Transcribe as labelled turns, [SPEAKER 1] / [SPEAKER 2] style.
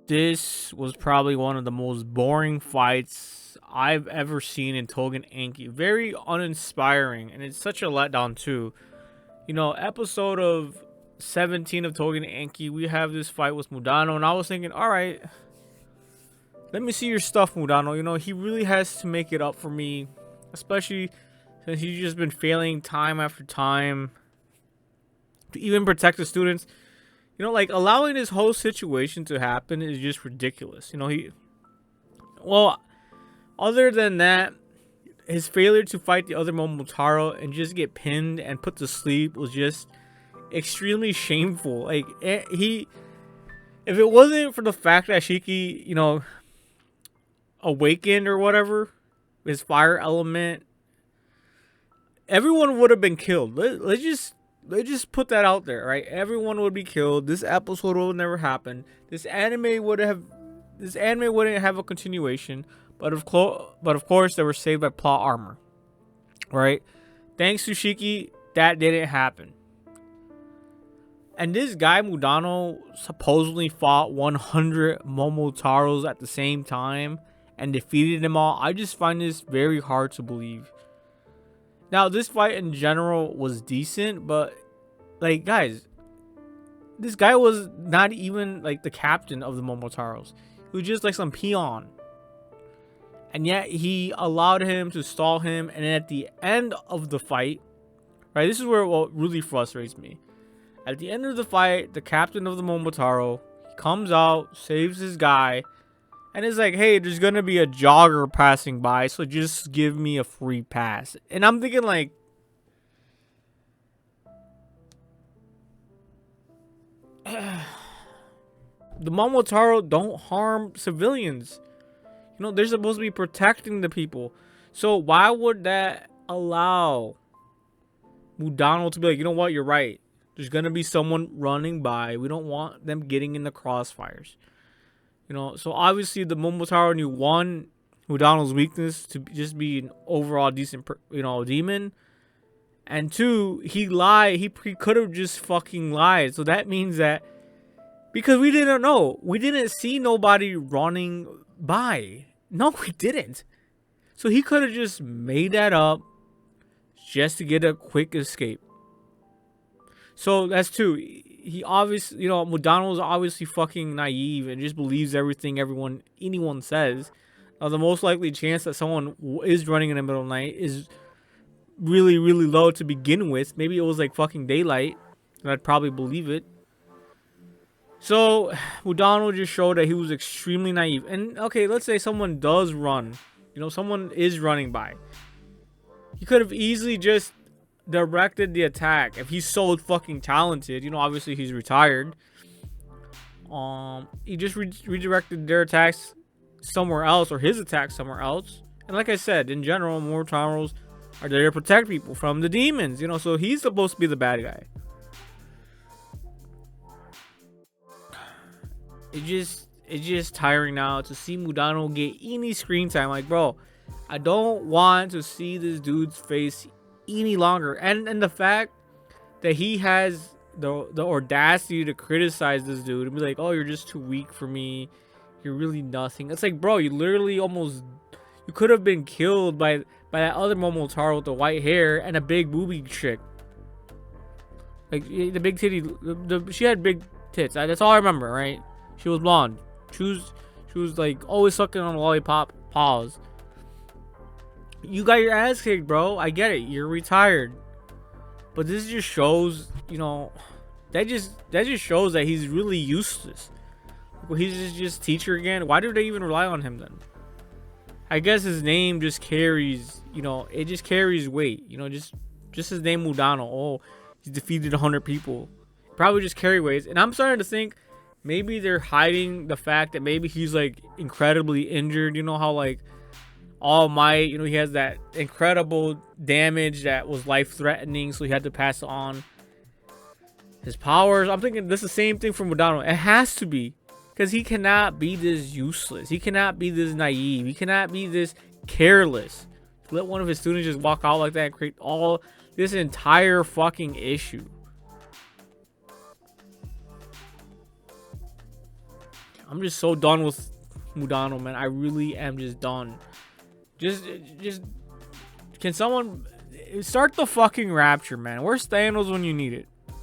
[SPEAKER 1] this was probably one of the most boring fights I've ever seen in Tougen Anki. Very uninspiring, and it's such a letdown too. Episode of 17 of Tougen Anki, we have this fight with Mudano, and I was thinking, all right, let me see your stuff, Mudano. He really has to make it up for me, especially since he's just been failing time after time to even protect the students. Like allowing this whole situation to happen is just ridiculous. Well, other than that, his failure to fight the other Momotaro and just get pinned and put to sleep was just extremely shameful. Like if it wasn't for the fact that Shiki, awakened or whatever, his fire element, everyone would have been killed. Let's just put that out there, right? Everyone would be killed. This episode would never happen. This anime wouldn't have a continuation. But of course, they were saved by plot armor, right? Thanks to Shiki, that didn't happen. And this guy Mudano supposedly fought 100 Momotaros at the same time and defeated them all. I just find this very hard to believe. Now, this fight in general was decent, but like, guys, this guy was not even like the captain of the Momotaros. He was just like some peon. And yet he allowed him to stall him. And then at the end of the fight, right, this is where what really frustrates me. At the end of the fight, the captain of the Momotaro, he comes out, saves his guy, and it's like, hey, there's gonna be a jogger passing by, so just give me a free pass. And I'm thinking like, the Momotaro don't harm civilians. They're supposed to be protecting the people. So why would that allow Mudano to be like, you know what, you're right. There's gonna be someone running by. We don't want them getting in the crossfires. So obviously the Momotaro knew, one, Mudano's weakness to just be an overall decent, demon. And two, he lied. He could have just fucking lied. So that means that, because we didn't know. We didn't see nobody running by. No, we didn't. So he could have just made that up just to get a quick escape. So that's two. He obviously, Mudano is obviously fucking naive and just believes everything anyone says. Now, the most likely chance that someone is running in the middle of the night is really, really low to begin with. Maybe it was like fucking daylight, and I'd probably believe it. So Mudano just showed that he was extremely naive. And okay, let's say someone does run. Someone is running by. He could have easily just directed the attack if he's so fucking talented. Obviously he's retired. He just redirected their attacks somewhere else, or his attack somewhere else. And like I said, in general, Mortaros are there to protect people from the demons. So he's supposed to be the bad guy. It's just tiring now to see Mudano get any screen time. Like, bro, I don't want to see this dude's face any longer. And the fact that he has the audacity to criticize this dude and be like, oh, you're just too weak for me, you're really nothing. It's like, bro, you literally you could have been killed by that other Momotaro with the white hair and a big booby chick. Like, the big titty, she had big tits. That's all I remember, right? She was blonde. She was like always sucking on a lollipop paws. You got your ass kicked, bro. I get it. You're retired. But this just shows, that just shows that he's really useless. Well, he's just teacher again. Why do they even rely on him then? I guess his name just carries, it just carries weight. Just his name Mudano. Oh, he's defeated 100 people. Probably just carry weights. And I'm starting to think maybe they're hiding the fact that maybe he's like incredibly injured. How like All Might, he has that incredible damage that was life threatening, so he had to pass on his powers. I'm thinking this is the same thing for Mudano. It has to be, because he cannot be this useless. He cannot be this naive. He cannot be this careless. Let one of his students just walk out like that and create all this entire fucking issue. I'm just so done with Mudano, man. I really am just done. Just can someone start the fucking Rapture, man? Where's Thanos when you need it?